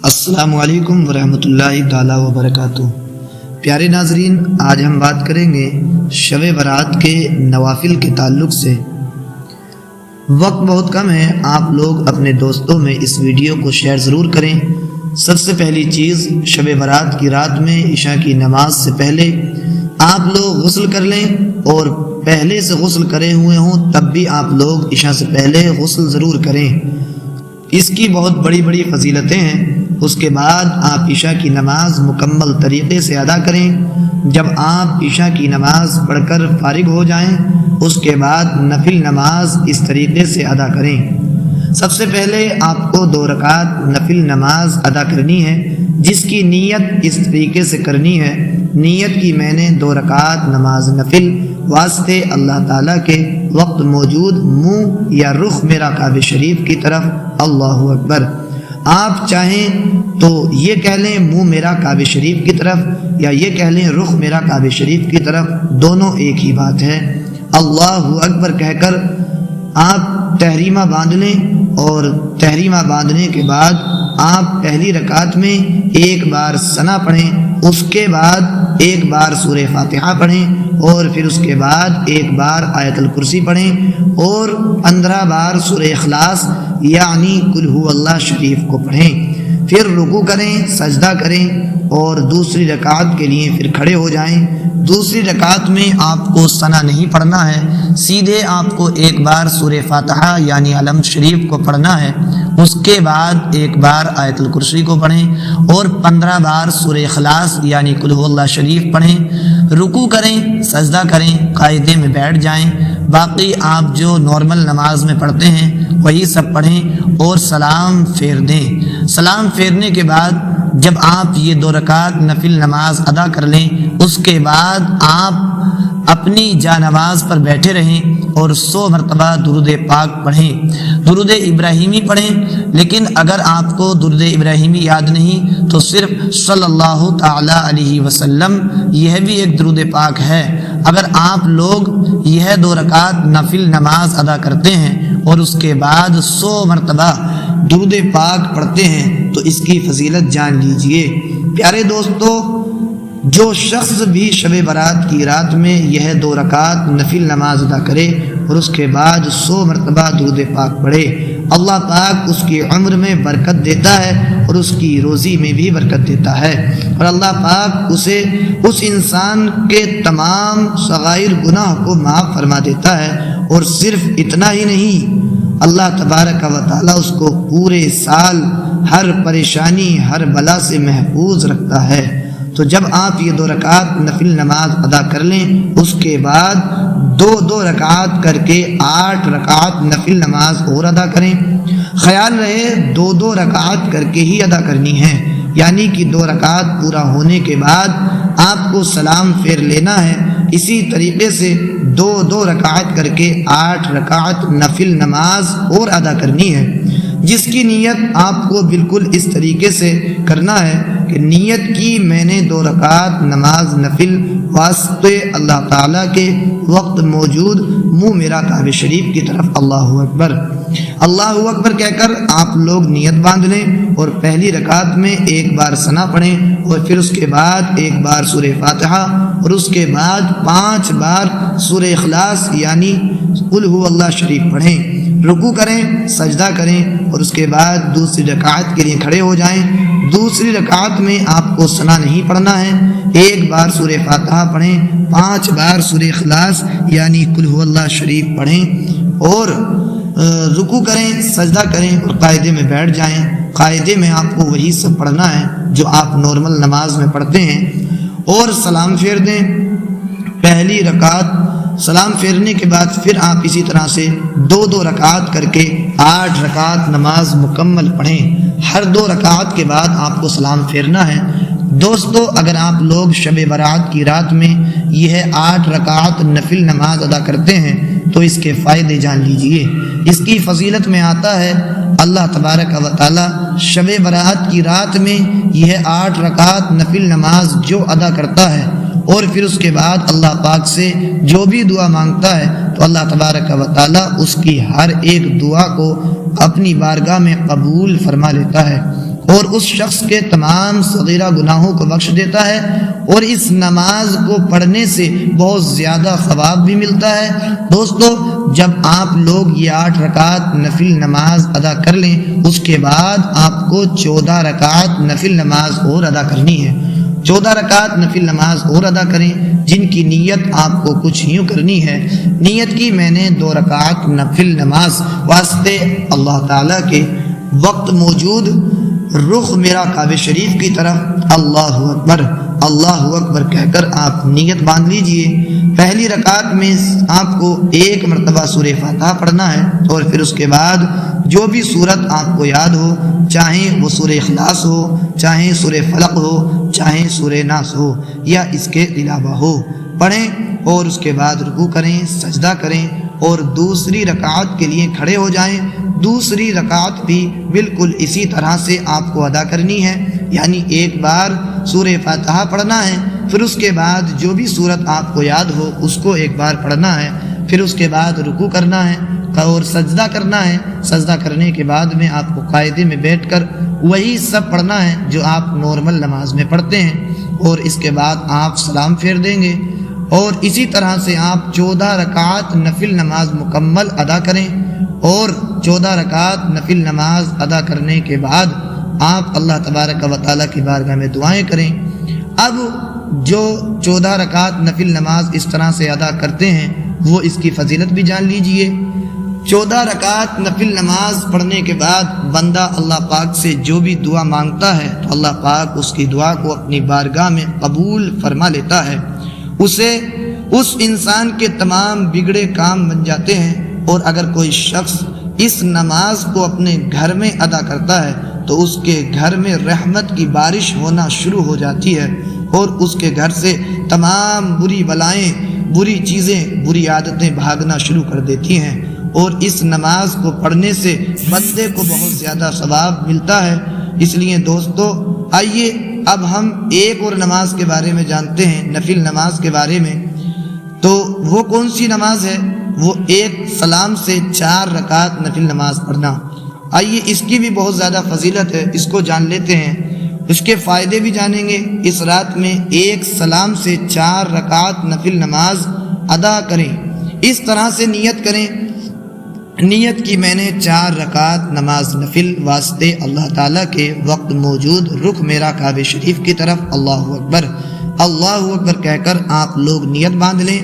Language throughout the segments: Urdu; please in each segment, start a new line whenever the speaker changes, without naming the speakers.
السلام علیکم ورحمۃ اللہ تعالیٰ وبرکاتہ۔ پیارے ناظرین، آج ہم بات کریں گے شب برات کے نوافل کے تعلق سے۔ وقت بہت کم ہے، آپ لوگ اپنے دوستوں میں اس ویڈیو کو شیئر ضرور کریں۔ سب سے پہلی چیز، شب برات کی رات میں عشاء کی نماز سے پہلے آپ لوگ غسل کر لیں، اور پہلے سے غسل کرے ہوئے ہوں تب بھی آپ لوگ عشاء سے پہلے غسل ضرور کریں۔ اس کی بہت بڑی بڑی فضیلتیں ہیں۔ اس کے بعد آپ عشاء کی نماز مکمل طریقے سے ادا کریں۔ جب آپ عشاء کی نماز پڑھ کر فارغ ہو جائیں، اس کے بعد نفل نماز اس طریقے سے ادا کریں۔ سب سے پہلے آپ کو 2 رکعت نفل نماز ادا کرنی ہے، جس کی نیت اس طریقے سے کرنی ہے۔ نیت کی میں نے 2 رکعت نماز نفل واسطے اللہ تعالیٰ کے وقت موجود منہ یا رخ میرا کعبہ شریف کی طرف، اللہ اکبر۔ آپ چاہیں تو یہ کہہ لیں منہ میرا کعبہ شریف کی طرف، یا یہ کہہ لیں رخ میرا کعبہ شریف کی طرف، دونوں ایک ہی بات ہے۔ اللہ اکبر کہہ کر آپ تحریمہ باندھ لیں، اور تحریمہ باندھنے کے بعد آپ پہلی رکعت میں 1 بار ثنا پڑھیں، اس کے بعد 1 بار سورہ فاتحہ پڑھیں، اور پھر اس کے بعد 1 بار آیت الکرسی پڑھیں، اور 15 بار سورہ اخلاص یعنی قل ھو اللہ شریف کو پڑھیں۔ پھر رکوع کریں، سجدہ کریں، اور دوسری رکعت کے لیے پھر کھڑے ہو جائیں۔ دوسری رکعت میں آپ کو ثنا نہیں پڑھنا ہے، سیدھے آپ کو 1 بار سورہ فاتحہ یعنی علم شریف کو پڑھنا ہے، اس کے بعد 1 بار آیت الکرسی کو پڑھیں، اور 15 بار سورہ اخلاص یعنی قل ھو اللہ شریف پڑھیں۔ رکوع کریں، سجدہ کریں، قاعدے میں بیٹھ جائیں۔ باقی آپ جو نارمل نماز میں پڑھتے ہیں وہی سب پڑھیں، اور سلام پھیر دیں۔ سلام پھیرنے کے بعد جب آپ یہ 2 رکعت نفل نماز ادا کر لیں، اس کے بعد آپ اپنی جا نماز پر بیٹھے رہیں اور 100 مرتبہ درود پاک پڑھیں، درود ابراہیمی پڑھیں۔ لیکن اگر آپ کو درود ابراہیمی یاد نہیں تو صرف صلی اللہ تعالی علیہ وسلم، یہ بھی ایک درود پاک ہے۔ اگر آپ لوگ یہ 2 رکعت نفل نماز ادا کرتے ہیں اور اس کے بعد 100 مرتبہ درود پاک پڑھتے ہیں تو اس کی فضیلت جان لیجئے۔ پیارے دوستو، جو شخص بھی شب برات کی رات میں یہ 2 رکعت نفل نماز ادا کرے اور اس کے بعد 100 مرتبہ درود پاک پڑھے، اللہ پاک اس کی عمر میں برکت دیتا ہے اور اس کی روزی میں بھی برکت دیتا ہے، اور اللہ پاک اسے اس انسان کے تمام صغائر گناہ کو معاف فرما دیتا ہے۔ اور صرف اتنا ہی نہیں، اللہ تبارک و تعالیٰ اس کو پورے سال ہر پریشانی ہر بلا سے محفوظ رکھتا ہے۔ تو جب آپ یہ 2 رکعت نفل نماز ادا کر لیں، اس کے بعد 2 رکعت کر کے 8 رکعت نفل نماز اور ادا کریں۔ خیال رہے 2 رکعت کر کے ہی ادا کرنی ہے، یعنی کہ 2 رکعت پورا ہونے کے بعد آپ کو سلام پھیر لینا ہے۔ اسی طریقے سے 2 رکعت کر کے 8 رکعت نفل نماز اور ادا کرنی ہے، جس کی نیت آپ کو بالکل اس طریقے سے کرنا ہے کہ نیت کی میں نے 2 رکعت نماز نفل واسطے اللہ تعالیٰ کے وقت موجود منہ میرا کعبہ شریف کی طرف، اللہ اکبر۔ اللہ اکبر کہہ کر آپ لوگ نیت باندھ لیں، اور پہلی رکعت میں 1 بار ثنا پڑھیں، اور پھر اس کے بعد 1 بار سورہ فاتحہ، اور اس کے بعد 5 بار سورہ اخلاص یعنی قل ھو اللہ شریف پڑھیں۔ رکوع کریں، سجدہ کریں، اور اس کے بعد دوسری رکعت کے لیے کھڑے ہو جائیں۔ دوسری رکعت میں آپ کو ثنا نہیں پڑھنا ہے، 1 بار سورہ فاتحہ پڑھیں، 5 بار سورہ اخلاص یعنی قل ھو اللہ شریف پڑھیں، اور رکوع کریں، سجدہ کریں، اور قاعدے میں بیٹھ جائیں۔ قاعدے میں آپ کو وہی سب پڑھنا ہے جو آپ نارمل نماز میں پڑھتے ہیں، اور سلام پھیر دیں۔ پہلی رکعت سلام پھیرنے کے بعد پھر آپ اسی طرح سے 2 رکعت کر کے 8 رکعت نماز مکمل پڑھیں۔ ہر 2 رکعت کے بعد آپ کو سلام پھیرنا ہے۔ دوستو، اگر آپ لوگ شب برات کی رات میں یہ 8 رکعت نفل نماز ادا کرتے ہیں تو اس کے فائدے جان لیجئے۔ اس کی فضیلت میں آتا ہے، اللہ تبارک و تعالی شب برات کی رات میں یہ 8 رکعت نفل نماز جو ادا کرتا ہے، اور پھر اس کے بعد اللہ پاک سے جو بھی دعا مانگتا ہے تو اللہ تبارک و تعالی اس کی ہر ایک دعا کو اپنی بارگاہ میں قبول فرما لیتا ہے۔ اور اس شخص کے تمام صغیرہ گناہوں کو بخش دیتا ہے، اور اس نماز کو پڑھنے سے بہت زیادہ ثواب بھی ملتا ہے۔ دوستو، جب آپ لوگ یہ 8 رکعت نفل نماز ادا کر لیں، اس کے بعد آپ کو 14 رکعت نفل نماز اور ادا کرنی ہے۔ 14 رکعت نفل نماز اور ادا کریں، جن کی نیت آپ کو کچھ یوں کرنی ہے۔ نیت کی میں نے 2 رکعت نفل نماز واسطے اللہ تعالیٰ کے وقت موجود رخ میرا کعبہ شریف کی طرف اللہ اکبر کہہ کر آپ نیت باندھ لیجئے۔ پہلی رکعت میں آپ کو 1 مرتبہ سورہ فاتحہ پڑھنا ہے، اور پھر اس کے بعد جو بھی سورت آپ کو یاد ہو، چاہے وہ سورہ اخلاص ہو، چاہے سورہ فلق ہو، چاہے سورہ ناس ہو، یا اس کے علاوہ ہو، پڑھیں، اور اس کے بعد رکوع کریں، سجدہ کریں، اور دوسری رکعت کے لیے کھڑے ہو جائیں۔ دوسری رکعت بھی بالکل اسی طرح سے آپ کو ادا کرنی ہے، یعنی ایک بار سورہ فاتحہ پڑھنا ہے، پھر اس کے بعد جو بھی سورت آپ کو یاد ہو اس کو ایک بار پڑھنا ہے، پھر اس کے بعد رکوع کرنا ہے اور سجدہ کرنا ہے۔ سجدہ کرنے کے بعد میں آپ کو قاعدے میں بیٹھ کر وہی سب پڑھنا ہے جو آپ نارمل نماز میں پڑھتے ہیں، اور اس کے بعد آپ سلام پھیر دیں گے، اور اسی طرح سے آپ 14 رکعت نفل نماز مکمل ادا کریں، اور 14 رکعت نفل نماز ادا کرنے کے بعد آپ اللہ تبارک و تعالیٰ کی بارگاہ میں دعائیں کریں۔ اب جو 14 رکعت نفل نماز اس طرح سے ادا کرتے ہیں وہ اس کی فضیلت بھی جان لیجئے۔ 14 رکعت نفل نماز پڑھنے کے بعد بندہ اللہ پاک سے جو بھی دعا مانگتا ہے تو اللہ پاک اس کی دعا کو اپنی بارگاہ میں قبول فرما لیتا ہے، اسے اس انسان کے تمام بگڑے کام بن جاتے ہیں۔ اور اگر کوئی شخص اس نماز کو اپنے گھر میں ادا کرتا ہے تو اس کے گھر میں رحمت کی بارش ہونا شروع ہو جاتی ہے، اور اس کے گھر سے تمام بری بلائیں، بری چیزیں، بری عادتیں بھاگنا شروع کر دیتی ہیں، اور اس نماز کو پڑھنے سے بندے کو بہت زیادہ ثواب ملتا ہے۔ اس لیے دوستو، آئیے اب ہم ایک اور نماز کے بارے میں جانتے ہیں، نفل نماز کے بارے میں۔ تو وہ کون سی نماز ہے؟ وہ ایک سلام سے 4 رکعت نفل نماز پڑھنا۔ آئیے اس کی بھی بہت زیادہ فضیلت ہے، اس کو جان لیتے ہیں، اس کے فائدے بھی جانیں گے۔ اس رات میں ایک سلام سے 4 رکعت نفل نماز ادا کریں، اس طرح سے نیت کریں۔ نیت کی میں نے 4 رکعت نماز نفل واسطے اللہ تعالیٰ کے وقت موجود رخ میرا کعبہ شریف کی طرف اللہ اکبر کہہ کر آپ لوگ نیت باندھ لیں۔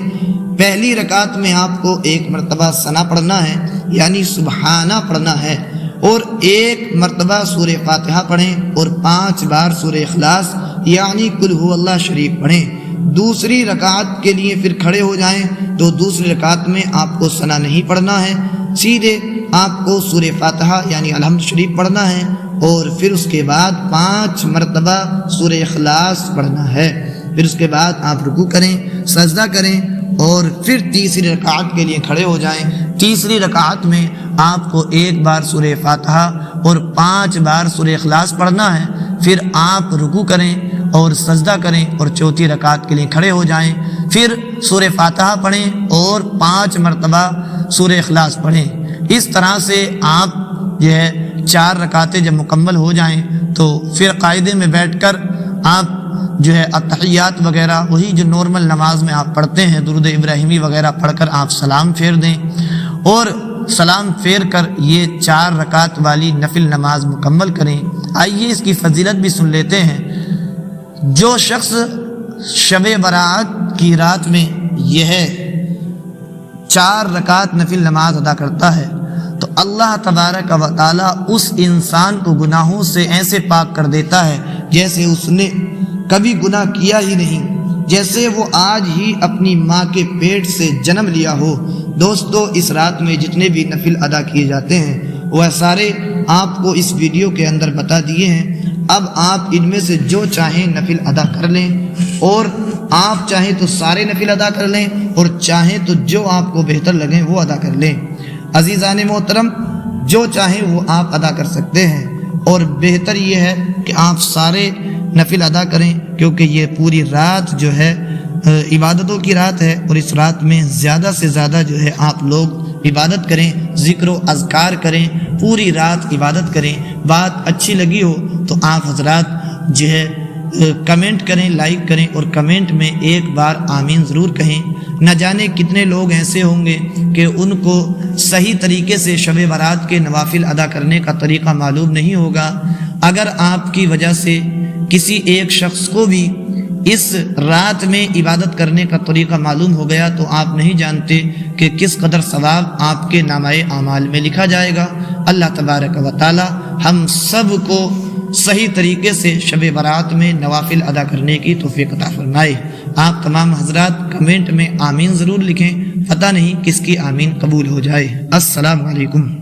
پہلی رکعت میں آپ کو 1 مرتبہ ثنا پڑھنا ہے، یعنی سبحانہ پڑھنا ہے، اور 1 مرتبہ سورہ فاتحہ پڑھیں، اور 5 بار سورہ اخلاص یعنی قل هو اللہ شریف پڑھیں۔ دوسری رکعت کے لیے پھر کھڑے ہو جائیں تو دوسری رکعت میں آپ کو ثنا نہیں پڑھنا ہے، سیدھے آپ کو سورہ فاتحہ یعنی الحمد شریف پڑھنا ہے، اور پھر اس کے بعد 5 مرتبہ سورہ اخلاص پڑھنا ہے۔ پھر اس کے بعد آپ رکوع کریں، سجدہ کریں، اور پھر تیسری رکعت کے لیے کھڑے ہو جائیں۔ تیسری رکعت میں آپ کو 1 بار سورہ فاتحہ اور 5 بار سورہ اخلاص پڑھنا ہے، پھر آپ رکوع کریں اور سجدہ کریں، اور چوتھی رکعت کے لیے کھڑے ہو جائیں، پھر سورہ فاتحہ پڑھیں اور 5 مرتبہ سورہ اخلاص پڑھیں۔ اس طرح سے آپ جو ہے 4 رکعتیں جب مکمل ہو جائیں تو پھر قاعدے میں بیٹھ کر آپ جو ہے التحیات وغیرہ وہی جو نارمل نماز میں آپ پڑھتے ہیں، درود ابراہیمی وغیرہ پڑھ کر آپ سلام پھیر دیں، اور سلام پھیر کر یہ 4 رکعت والی نفل نماز مکمل کریں۔ آئیے اس کی فضیلت بھی سن لیتے ہیں۔ جو شخص شب برات کی رات میں یہ 4 رکعت نفل نماز ادا کرتا ہے تو اللہ تبارک و تعالیٰ اس انسان کو گناہوں سے ایسے پاک کر دیتا ہے جیسے اس نے کبھی گناہ کیا ہی نہیں، جیسے وہ آج ہی اپنی ماں کے پیٹ سے جنم لیا ہو۔ دوستو، اس رات میں جتنے بھی نفل ادا کیے جاتے ہیں وہ سارے آپ کو اس ویڈیو کے اندر بتا دیے ہیں۔ اب آپ ان میں سے جو چاہیں نفل ادا کر لیں، اور آپ چاہیں تو سارے نفل ادا کر لیں، اور چاہیں تو جو آپ کو بہتر لگیں وہ ادا کر لیں۔ عزیزان محترم، جو چاہیں وہ آپ ادا کر سکتے ہیں، اور بہتر یہ ہے کہ آپ سارے نفل ادا کریں، کیونکہ یہ پوری رات جو ہے عبادتوں کی رات ہے، اور اس رات میں زیادہ سے زیادہ جو ہے آپ لوگ عبادت کریں، ذکر و اذکار کریں، پوری رات عبادت کریں، بات اچھی لگی ہو تو آپ حضرات جو ہے کمنٹ کریں، لائک کریں، اور کمنٹ میں ایک بار آمین ضرور کہیں۔ نہ جانے کتنے لوگ ایسے ہوں گے کہ ان کو صحیح طریقے سے شب برات کے نوافل ادا کرنے کا طریقہ معلوم نہیں ہوگا۔ اگر آپ کی وجہ سے کسی ایک شخص کو بھی اس رات میں عبادت کرنے کا طریقہ معلوم ہو گیا تو آپ نہیں جانتے کہ کس قدر ثواب آپ کے نامہ اعمال میں لکھا جائے گا۔ اللہ تبارک و تعالی ہم سب کو صحیح طریقے سے شب برات میں نوافل ادا کرنے کی توفیق عطا فرمائے۔ آپ تمام حضرات کمنٹ میں آمین ضرور لکھیں، پتہ نہیں کس کی آمین قبول ہو جائے۔ السلام علیکم۔